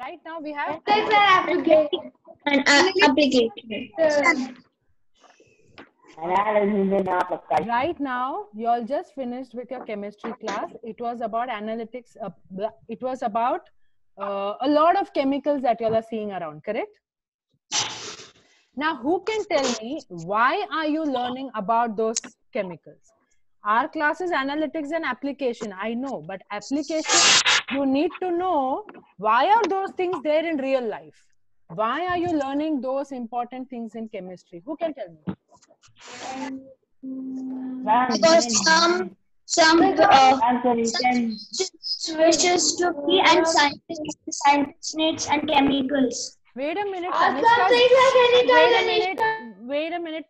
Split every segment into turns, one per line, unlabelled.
Right now we have
Application.
right now you all just finished with your chemistry class. It was about analytics. It was about a lot of chemicals that you all are seeing around, correct? Now, who can tell me why are you learning about those chemicals? Our class is analytics and application, I know, but application, you need to know why are those things there in real life? Why are you learning those important things in chemistry? Who can tell me?
Because some wishes to be and scientists needs and chemicals.
Wait a minute,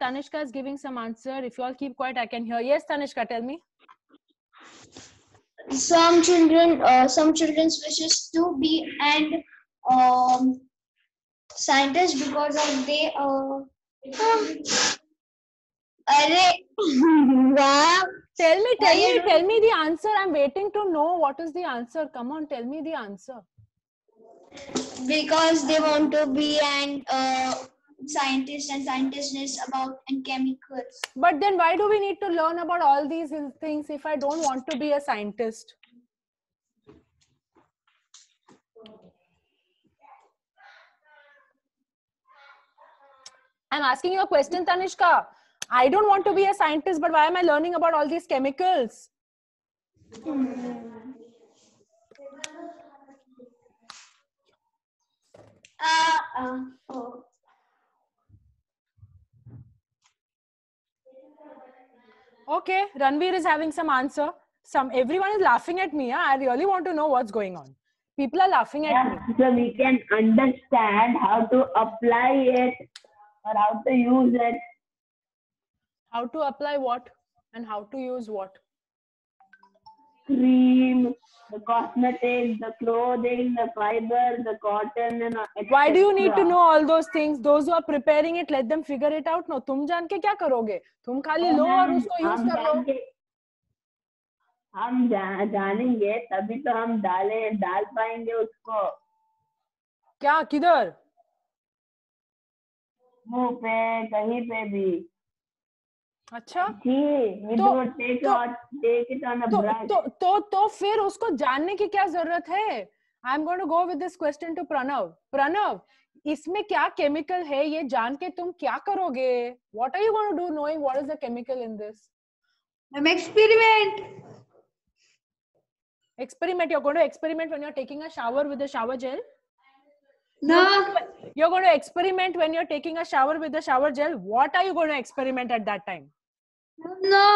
Tanishka is giving some answer. If you all keep quiet, I can hear. Yes, Tanishka, tell me.
Some children's wishes to be and scientists because of they
Tell me the answer. I'm waiting to know what is the answer. Come on, tell me the answer.
Because they want to be an scientist and scientists about and chemicals.
But then why do we need to learn about all these things if I don't want to be a scientist? I'm asking you a question, Tanishka. I don't want to be a scientist, but why am I learning about all these chemicals? Okay, Ranveer is having some answer. Everyone is laughing at me. I really want to know what's going on. People are laughing at me.
So we can understand how to apply it or how to use it.
How to apply what and how to use what?
Cream, the cosmetics, the clothing, the fiber, the cotton, and etc.
Why do you need to know all those things? Those who are preparing it, let them figure it out. No, तुम जान के क्या करोगे? तुम खाली लो और उसको use कर लो.
हम जानेंगे तभी तो हम डाल पाएंगे उसको.
क्या किधर?
मुंह पे कहीं पे भी.
अच्छा तो फिर उसको जानने की क्या जरूरत है? I am going to go with this question to Pranav. Pranav, इसमें क्या केमिकल है ये जान के तुम क्या करोगे? What are you going to do knowing what is the chemical in this? Experiment. You're going to experiment when you're taking a shower with a shower gel?
No.
You're going to experiment when you're taking a shower with a shower gel? What are you going to experiment at that time?
No,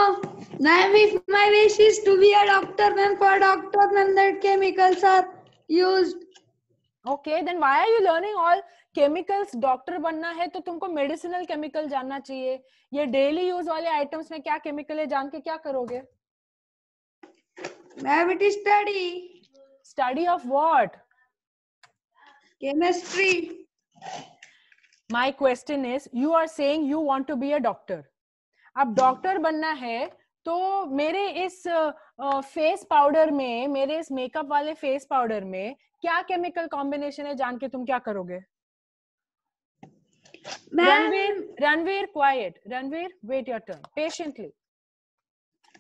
ma'am, if my wish is to be a doctor, then for doctor, then that chemicals are used.
Okay, then why are you learning all chemicals? Doctor बनना है तो तुमको medicinal chemical जानना चाहिए. ये daily use वाले items में क्या chemical है जान के क्या करोगे?
Ma'am, it is study.
Study of what?
Chemistry.
My question is, you are saying you want to be a doctor. अब डॉक्टर बनना है तो मेरे इस फेस पाउडर में, मेरे इस मेकअप वाले फेस पाउडर में क्या केमिकल कॉम्बिनेशन है जान के तुम क्या करोगे? Ranveer quiet. Ranveer, wait your turn patiently.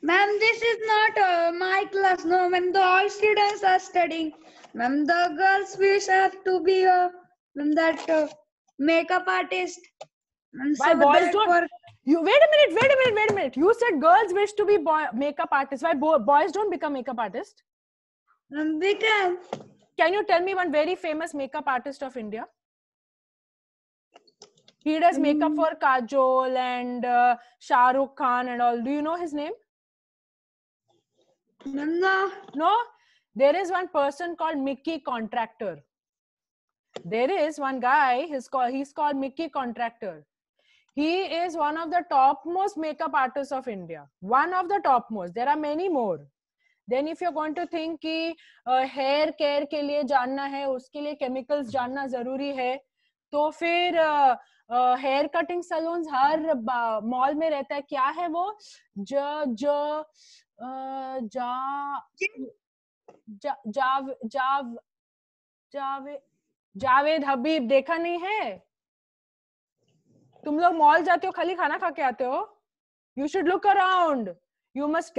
Ma'am, this is not my class. No, ma'am, all students are studying. Ma'am, the girls wish have to be that makeup artist.
Why boys don't? You wait a minute. You said girls wish to be makeup artists. Why boys don't become makeup artists?
Because.
Can you tell me one very famous makeup artist of India? He does makeup for Kajol and Shah Rukh Khan and all. Do you know his name? No? There is one person called Mickey Contractor. There is one guy, he's called Mickey Contractor. He is one of the topmost makeup artists of India. One of the topmost. There are many more. Then if you're going to think कि hair care के लिए जानना है, उसके लिए chemicals जानना जरूरी है, तो फिर hair cutting salons हर मॉल में रहता है. क्या है वो? जावेद हबीब देखा नहीं है? तुम लोग मॉल जाते हो खाली खाना खा के आते हो? You should look around. You must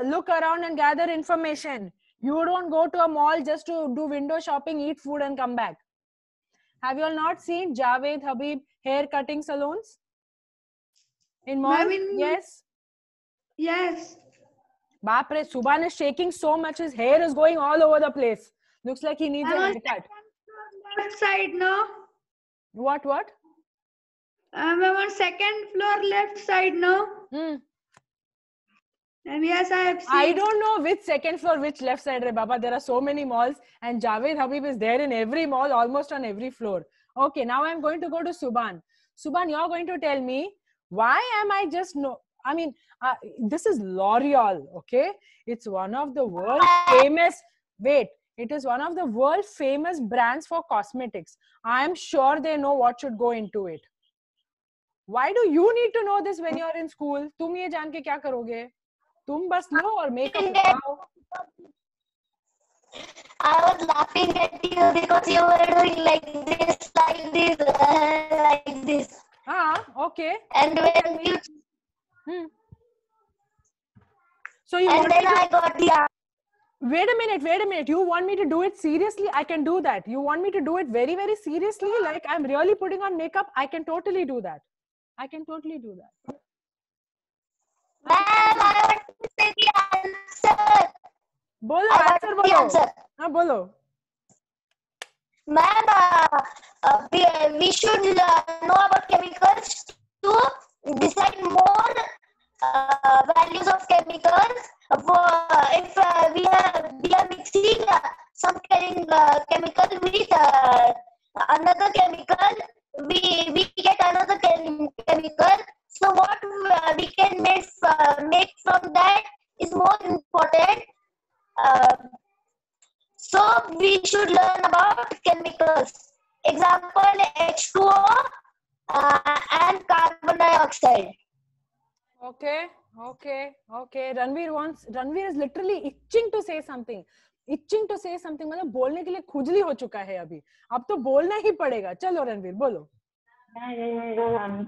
look around and gather information. You don't go to a mall just to do window shopping, eat food and come back. Have you all not seen Javed Habib hair cutting salons in mall? Yes.
Yes.
Bapre, Subhan is shaking so much, his hair is going all over the place. Looks like he needs a haircut.
Left side, no?
What?
I'm on second floor left side, no? And yes, I have seen.
I don't know which second floor, which left side, Re Baba. There are so many malls, and Javed Habib is there in every mall, almost on every floor. Okay, now I'm going to go to Subhan. Subhan, you're going to tell me, why am I just this is L'Oreal, okay? It's one of the world famous, it is one of the world famous brands for cosmetics. I am sure they know what should go into it. Why do you need to know this when you're in school? तुम ये जान के क्या करोगे? तुम बस लो और makeup लगाओ.
I was laughing at you because you were doing like this.
Okay.
And when you...
So you
and then I got the...
Wait a minute. You want me to do it seriously? I can do that. You want me to do it very, very seriously? Like I'm really putting on makeup? I can totally do that.
Ma'am, I want to say the answer.
Answer. Bolo.
Ma'am, we should know about chemicals to decide more values of chemicals. If we are mixing some chemical with another chemical, we get another chemical. So what we can make from that is more important. So we should learn about chemicals. Example, H2O and carbon dioxide.
Okay. Ranveer is literally itching to say something. मतलब बोलने के लिए खुजली हो चुका है अभी. अब तो बोलना ही पड़ेगा. चलो रणवीर बोलो.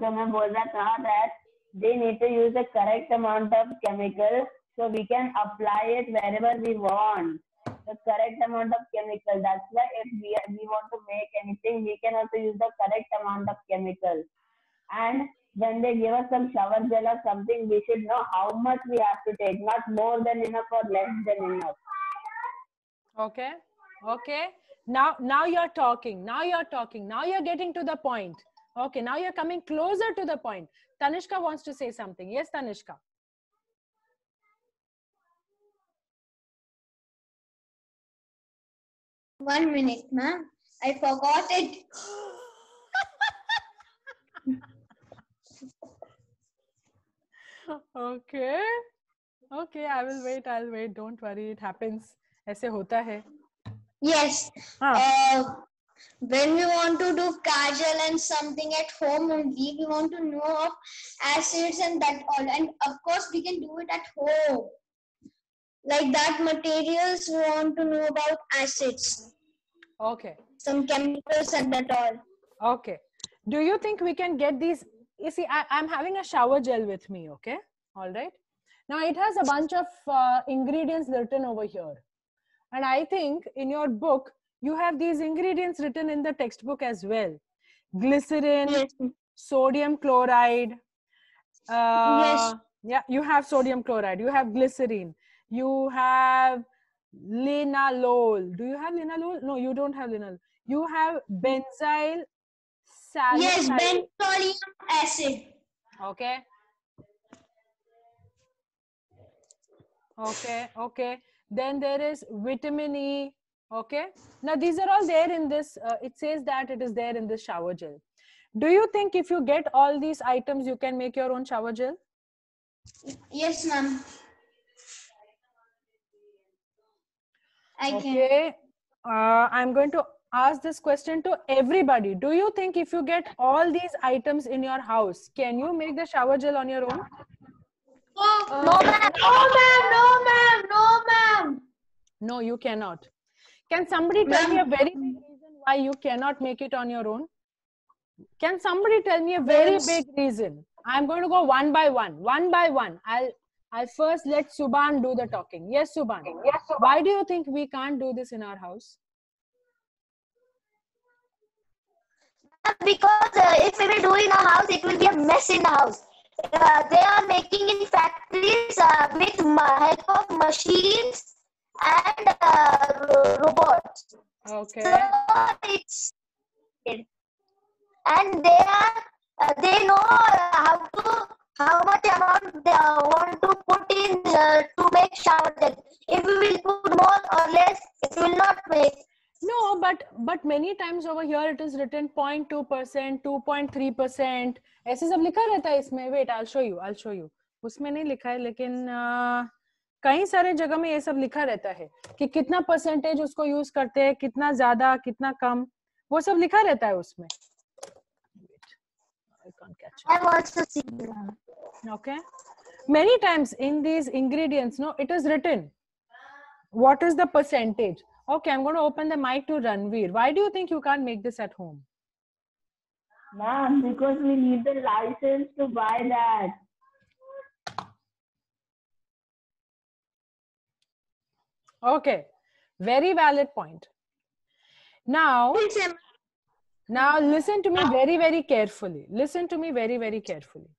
तो मैं बोल रहा था that they need to use the correct amount of chemical so we can apply it wherever we want. The correct amount of chemical. That's why if we want to make anything, we can also use the correct amount of chemical. And when they give us some shower gel or something, we should know how much we have to take, not more than enough or less than enough.
Okay. Now you're talking. Now you're getting to the point. Okay, now you're coming closer to the point. Tanishka wants to say something. Yes, Tanishka.
One minute, ma'am. I forgot it.
Okay, I'll wait. Don't worry, it happens. ऐसे होता है.
Yes. When we want to do kajal and something at home only, we want to know of acids and that all. And of course, we can do it at home. Like that materials, we want to know about acids.
Okay.
Some chemicals and that all.
Okay. Do you think we can get these? You see, I'm having a shower gel with me, okay? All right. Now, it has a bunch of ingredients written over here. And I think in your book, you have these ingredients written in the textbook as well. Glycerin, yes. Sodium chloride.
Yes.
Yeah, you have sodium chloride. You have glycerin. You have linalool. Do you have linalool? No, you don't have linalool. You have benzyl salicylate.
Yes, benzoic acid.
Okay. Then there is vitamin E. Okay. Now these are all there in this. It says that it is there in this shower gel. Do you think if you get all these items, you can make your own shower gel?
Yes, ma'am. I can.
Okay. I'm going to ask this question to everybody. Do you think if you get all these items in your house, can you make the shower gel on your own?
No, ma'am.
No, you cannot. Can somebody tell me a very big reason why you cannot make it on your own? Can somebody tell me a very big reason? I'm going to go one by one. I'll first let Subhan do the talking. Yes, Subhan. Why do you think we can't do this in our house?
Because if we will do in a house, it will be a mess in the house. They are making in factories with help of machines and robots.
Okay.
So it's and they know how much amount they want to put in to make shower gel. If we will put more or less, it will not make.
No, but many times over here it is written 0.2%, 2.3%. ऐसे सब लिखा रहता है इसमें. Wait, I'll show you. उसमें नहीं लिखा है, लेकिन कई सारे जगह में ये सब लिखा रहता है कि कितना परसेंटेज उसको यूज करते हैं, कितना ज्यादा, कितना कम, वो सब लिखा रहता है उसमें. I can't catch it.
I've also seen that.
Okay. Many times in these ingredients, no, it is written what is the percentage. Okay, I'm going to open the mic to Ranveer. Why do you think you can't make this at home?
Ma'am, because we need the license to buy that.
Okay, very valid point. Now listen to me very, very carefully. Listen to me very, very carefully.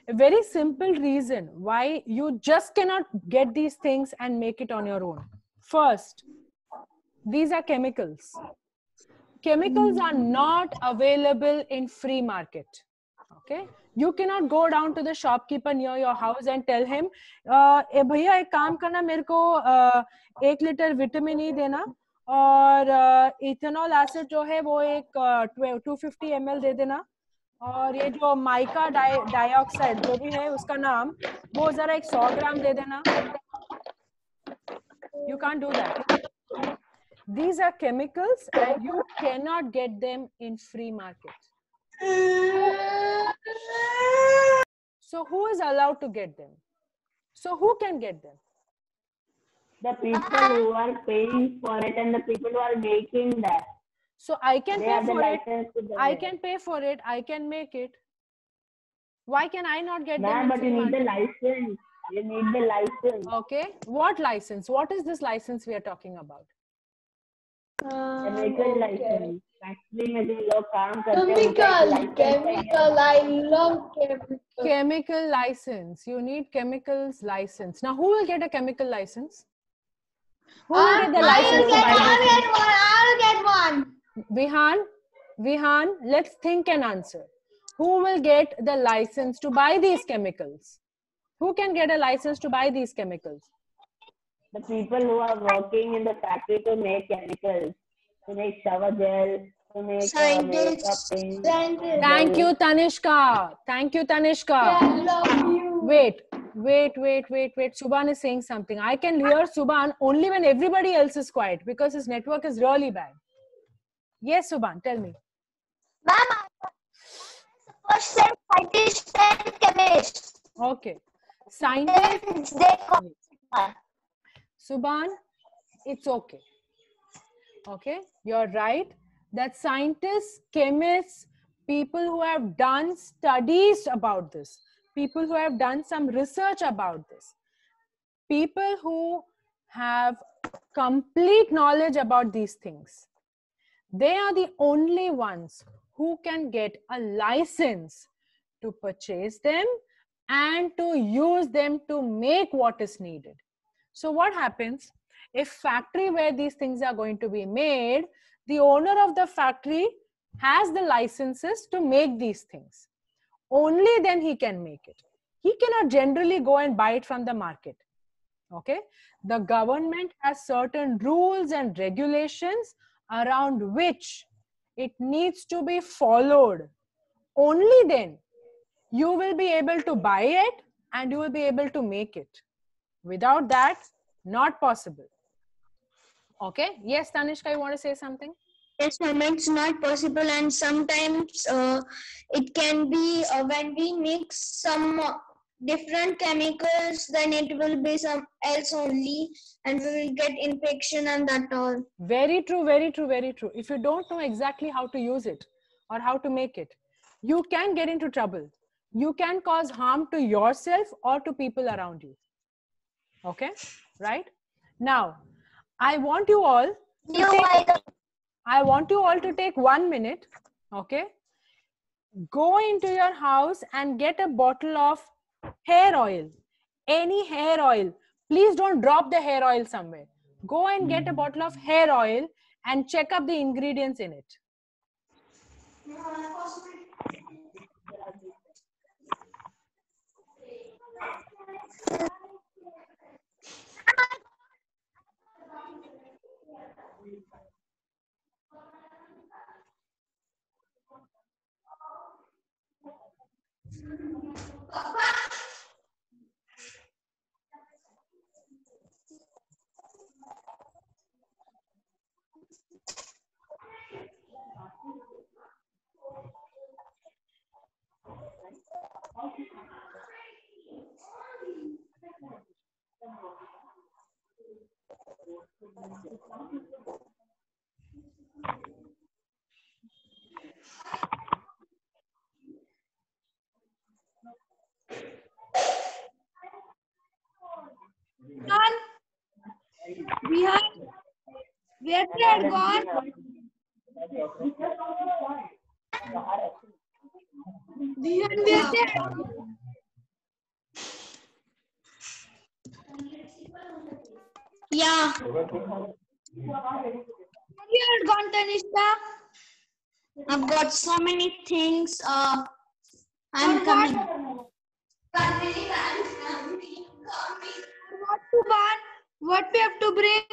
A very simple reason why you just cannot get these things and make it on your own. First, these are chemicals. Chemicals are not available in free market. Okay, you cannot go down to the shopkeeper near your house and tell him, भैया एक काम करना, मेरे को 1 litre vitamin E देना और ethanol acid जो है वो एक 250 ml दे देना, और ये जो माइका डाइऑक्साइड जो भी है उसका नाम, वो जरा 100 ग्राम दे देना. You can't do that. These are chemicals and you cannot get them in free market. So who is allowed to get them? So who can get them?
The people who are paying for it and the people who are making that.
So I can
They
pay
have the
for it.
license to do
I
it.
can pay for it. I can make it. Why can I not get
Ma'am,
them?
but you need the license. You need the license.
Okay. What license? What is this license we are talking about?
Chemical license. Factory में जो लोग काम करते हैं उनका license
Chemical. I love chemical.
Chemical license. You need chemicals license. Now, who will get a chemical license? Who will get the license to buy this?
I'll get one.
Vihan, let's think and answer. Who will get the license to buy these chemicals? Who can get a license to buy these chemicals?
The people who are working in the factory to make chemicals, to make shower gel, to make
Scientists.
makeup things.
Thank you, Tanishka. Thank you, Tanishka.
I love you.
Wait. Subhan is saying something. I can hear Subhan only when everybody else is quiet because his network is really bad. Yes, Subhan, tell me.
Ma'am, first said scientist and chemist.
Okay. Scientists. Subhan, it's okay. Okay, you're right. That scientists, chemists, people who have done studies about this, people who have done some research about this, people who have complete knowledge about these things, they are the only ones who can get a license to purchase them and to use them to make what is needed. So what happens if factory where these things are going to be made, the owner of the factory has the licenses to make these things. Only then he can make it. He cannot generally go and buy it from the market. Okay. The government has certain rules and regulations around which it needs to be followed. Only then you will be able to buy it and you will be able to make it. Without that, not possible. Okay. Yes, Tanishka, you want to say something?
Yes, ma'am, it's not possible, and sometimes it can be when we mix some different chemicals, then it will be some else only, and we will get infection and that all.
Very true, very true, very true. If you don't know exactly how to use it or how to make it, you can get into trouble. You can cause harm to yourself or to people around you. Okay, right? Now, I want you all to take 1 minute, okay? Go into your house and get a bottle of hair oil, any hair oil. Please don't drop the hair oil somewhere. Go and get a bottle of hair oil and check up the ingredients in it.
Behind, where they had gone? Behind, where they had gone?
Yeah.
Where you had gone, Tanishka?
I've got so many things. I'm
For
coming.
What to buy? What we have to bring?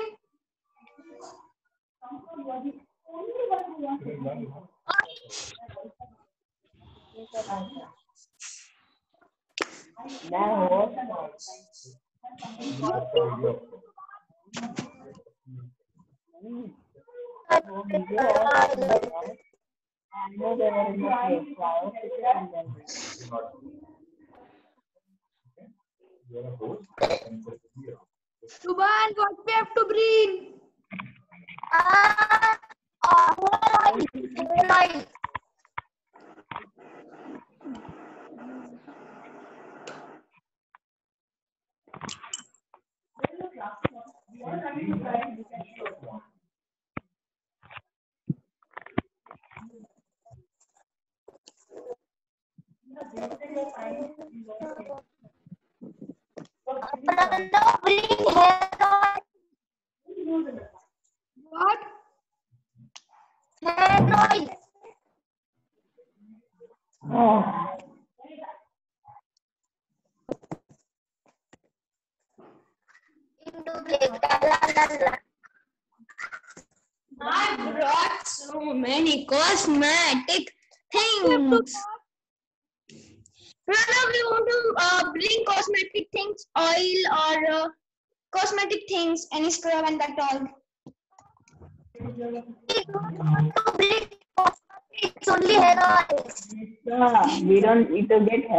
Subhan, what we have to bring? What?
I brought so many cosmetic things. Rather, we want to bring cosmetic things, oil or cosmetic things, any scrub and that all.
It's only hair oil.
We don't need to get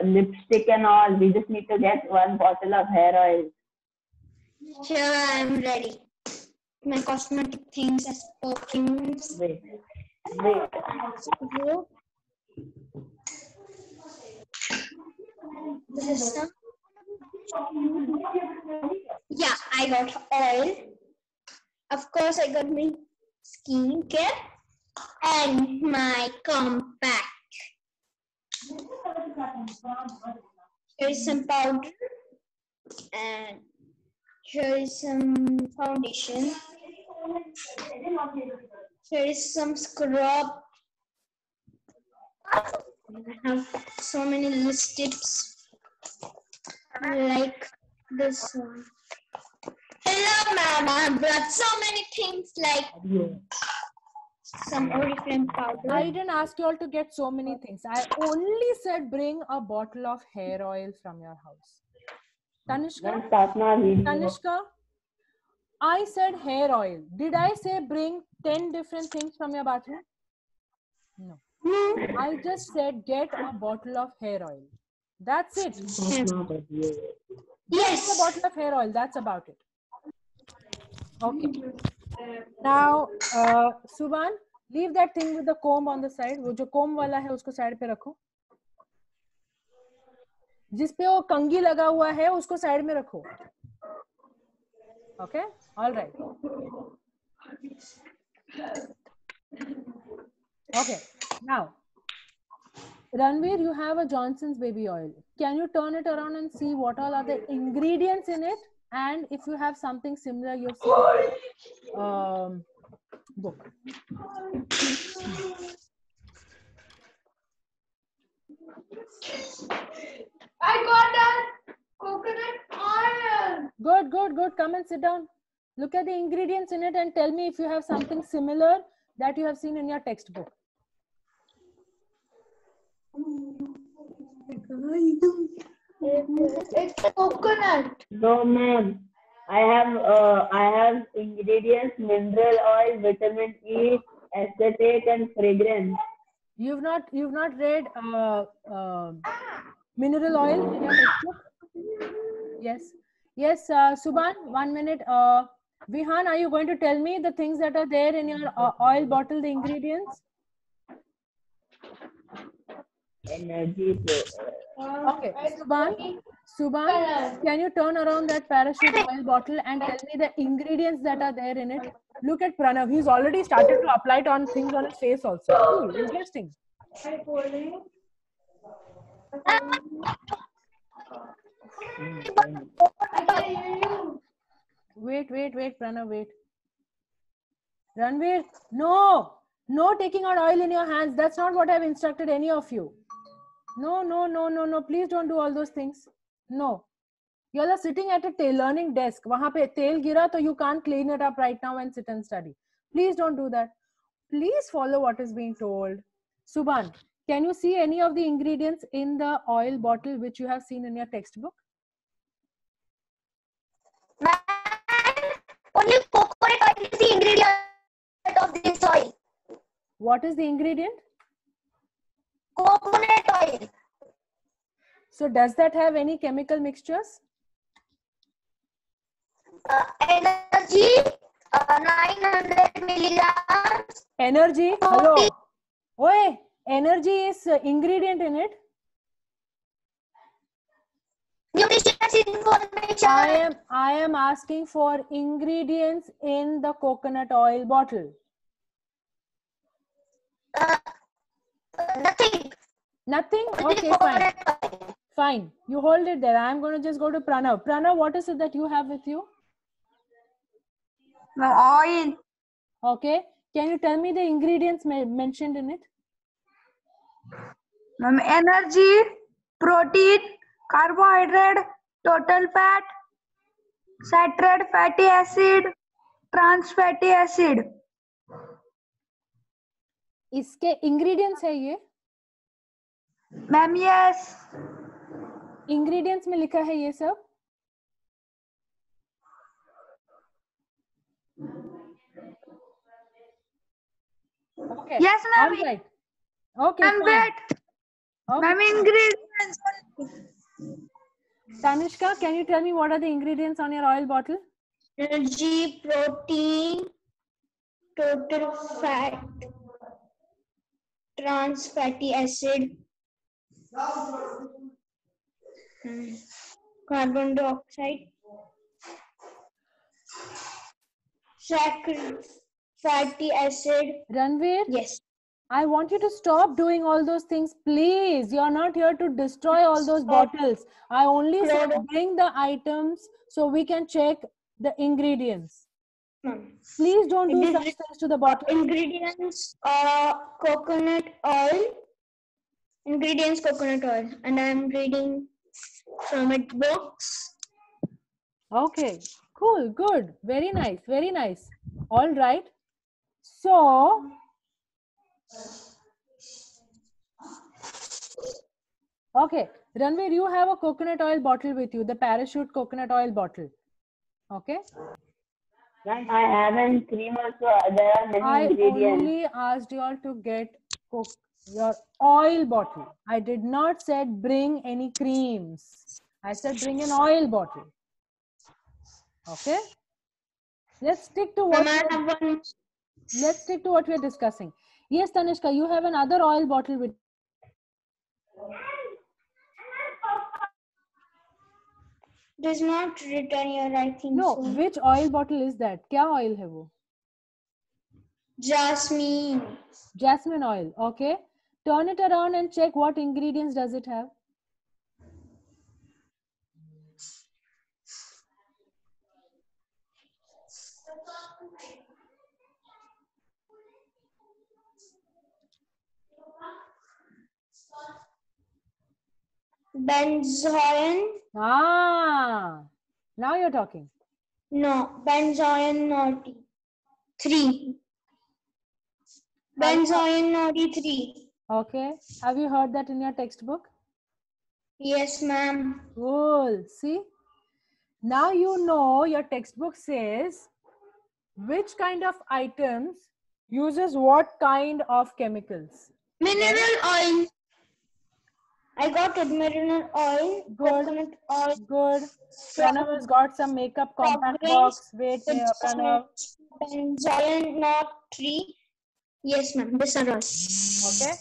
lipstick and all. We just need to get one bottle of hair oil.
Sure, I'm ready. My cosmetic things as perfumes.
Wait.
This is some. Yeah, I got oil. Of course, I got my skincare and my compact. Here is some powder and here is some foundation. Here is some scrub. I have so many loose tips like this one. Hello, ma'am. I brought so many things like some Oriflame powder.
I didn't ask you all to get so many things. I only said bring a bottle of hair oil from your house. Tanishka, I said hair oil. Did I say bring 10 different things from your bathroom? No. I just said get a bottle of hair oil. That's it.
That's not it.
Yes.
A bottle of hair oil. That's about it. Okay. Now, Subhan, leave that thing with the comb on the side. वो जो comb वाला है उसको side पे रखो. जिस पे वो कंघी लगा हुआ है उसको side में रखो. Okay. All right. Okay. Now, Ranveer, you have a Johnson's baby oil. Can you turn it around and see what all are the ingredients in it? And if you have something similar, you've seen book.
I got that coconut oil.
Good, good, good. Come and sit down. Look at the ingredients in it and tell me if you have something similar that you have seen in your textbook.
It's a coconut.
No, ma'am. I have ingredients: mineral oil, vitamin E, acetate, and fragrance.
You've not read mineral oil in your textbook? Yes. Yes, Subhan, 1 minute. Vihan, are you going to tell me the things that are there in your oil bottle, the ingredients?
Energy.
Okay, Subhan, can you turn around that parachute oil bottle and tell me the ingredients that are there in it? Look at Pranav. He's already started to apply it on things on his face also. Cool, interesting. Wait, Pranav, wait. Ranveer, no taking out oil in your hands. That's not what I've instructed any of you. No. Please don't do all those things. No. You are sitting at a learning desk. Wahan pe tel gira, so you can't clean it up right now and sit and study. Please don't do that. Please follow what is being told. Subhan, can you see any of the ingredients in the oil bottle which you have seen in your textbook?
Man, only coconut oil is the ingredient of this oil.
What is the ingredient?
Coconut oil.
So does that have any chemical mixtures?
Energy, 900 milligrams.
Energy? Hello. Oi, energy is ingredient in it.
Nutritious information.
I am asking for ingredients in the coconut oil bottle.
Nothing.
Nothing? Okay, fine. Fine. You hold it there. I'm going to just go to Pranav. Pranav, what is it that you have with you?
Oil.
Okay. Can you tell me the ingredients mentioned in it?
Energy, protein, carbohydrate, total fat, saturated fatty acid, trans fatty acid.
इसके ingredients है ये?
Ma'am, yes.
Ingredients में लिखा है ये सब? Okay.
Yes, ma'am.
All right. Okay.
Ma'am, wait.
Okay.
Ma'am, ingredients.
Tanishka, can you tell me what are the ingredients on your oil bottle?
Energy, protein, total fat, trans fatty acid, carbon dioxide, saturated fatty acid.
Ranveer?
Yes.
I want you to stop doing all those things, please. You're not here to destroy all those bottles. I only said bring the items so we can check the ingredients. Please don't do such things to the bottle.
Ingredients coconut oil. Ingredients coconut oil. And I'm reading from it books.
Okay, cool, good. Very nice, very nice. All right. So, okay, Ranveer, you have a coconut oil bottle with you, the Parachute coconut oil bottle. Okay.
Ma'am, I have in cream also. There are many ingredients.
I only asked you all to get Your oil bottle. I did not said bring any creams. I said bring an oil bottle. Okay. Let's stick to what we're discussing. Yes, Tanishka, you have another oil bottle with.
It is not written here, I think.
No,
so.
which oil bottle is that? क्या oil है वो?
Jasmine.
Jasmine oil. Okay. Turn it around and check what ingredients does it have.
Benzoin.
Ah, now you're talking.
No, benzoin naughty 3. Benzoin naughty 3.
Okay. Have you heard that in your textbook?
Yes, ma'am.
Cool. See? Now you know your textbook says which kind of items uses what kind of chemicals.
Mineral oil. I got it. Mineral oil.
Good.
Coconut oil.
Good. Pranav has got some makeup compact box. Wait here, Pranav.
Benzoin not 3. Yes, ma'am. This are all.
Okay.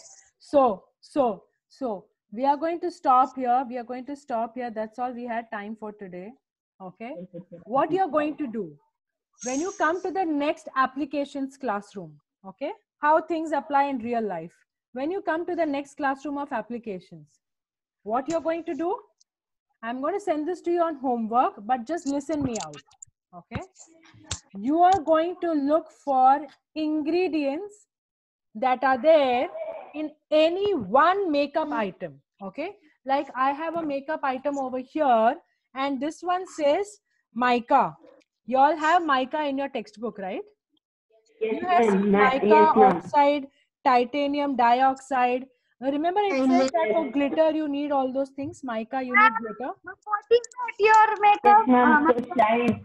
So we are going to stop here. We are going to stop here. That's all we had time for today. Okay. What you're going to do when you come to the next applications classroom, okay, how things apply in real life. When you come to the next classroom of applications, what you're going to do, I'm going to send this to you on homework, but just listen me out. Okay. You are going to look for ingredients that are there in any one makeup item. Okay. Like I have a makeup item over here, and this one says mica. You all have mica in your textbook, right?
Yes,
You have seen mica oxide, titanium dioxide. Remember it says that for glitter you need all those things. Mica, you need glitter.
What is that your makeup?
Yes, ma'am. So shine.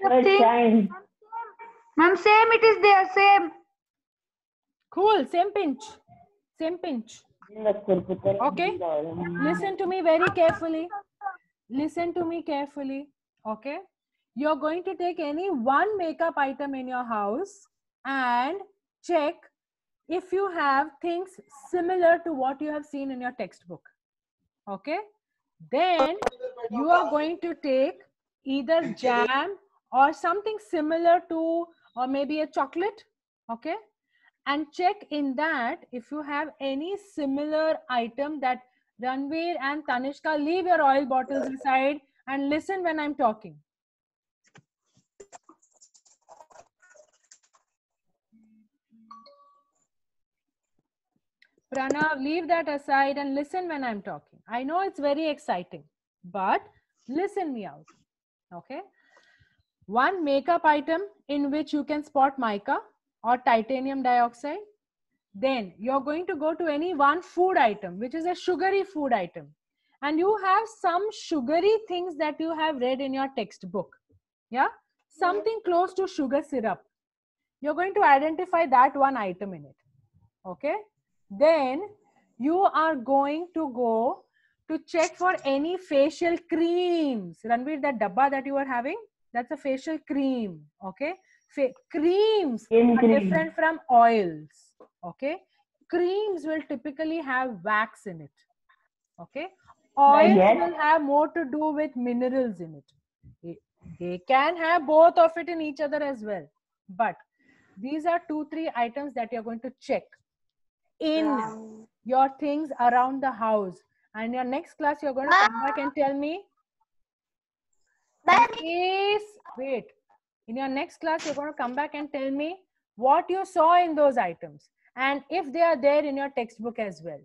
So shine.
Ma'am, same it is there, same.
Cool, same pinch. Same pinch. Okay. Listen to me very carefully. Listen to me carefully. Okay. You're going to take any one makeup item in your house and check if you have things similar to what you have seen in your textbook. Okay. Then you are going to take either jam or something similar to, or maybe a chocolate. Okay. And check in that if you have any similar item that Ranveer and Tanishka, leave your oil bottles aside and listen when I'm talking. Pranav, leave that aside and listen when I'm talking. I know it's very exciting, but listen me out. Okay. One makeup item in which you can spot mica or titanium dioxide. Then you're going to go to any one food item, which is a sugary food item. And you have some sugary things that you have read in your textbook. Yeah. Something close to sugar syrup. You're going to identify that one item in it. Okay. Then you are going to go to check for any facial creams. Ranveer, that dabba that you are having, that's a facial cream. Okay. Creams are different from oils. Okay. Creams will typically have wax in it. Okay. Oils will have more to do with minerals in it. They can have both of it in each other as well. But these are 2-3 items that you're going to check in your things around the house. And your next class, you're going to come back and tell me. Please wait. In your next class, you're going to come back and tell me what you saw in those items and if they are there in your textbook as well.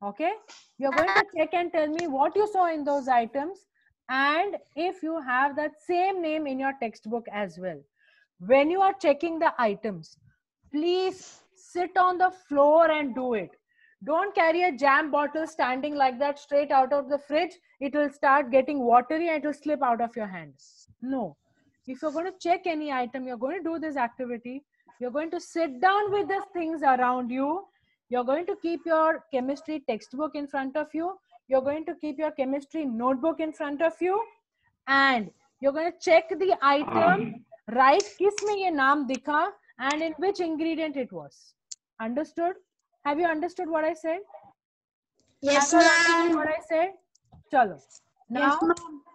Okay. You're going to check and tell me what you saw in those items and if you have that same name in your textbook as well. When you are checking the items, please sit on the floor and do it. Don't carry a jam bottle standing like that straight out of the fridge. It will start getting watery and it will slip out of your hand. No. If you're going to check any item, you're going to do this activity. You're going to sit down with the things around you. You're going to keep your chemistry textbook in front of you. You're going to keep your chemistry notebook in front of you. And you're going to check the item, write किस में ये नाम दिखा and in which ingredient it was. Understood? Have you understood what I said?
Yes,
Have you understood
ma'am.
what I said? Chalo. Now,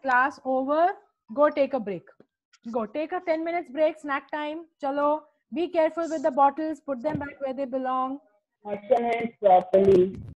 class over. Go take a break. Go take a 10 minutes break, snack time. Chalo. Be careful with the bottles. Put them back where they belong.
Wash your hands properly.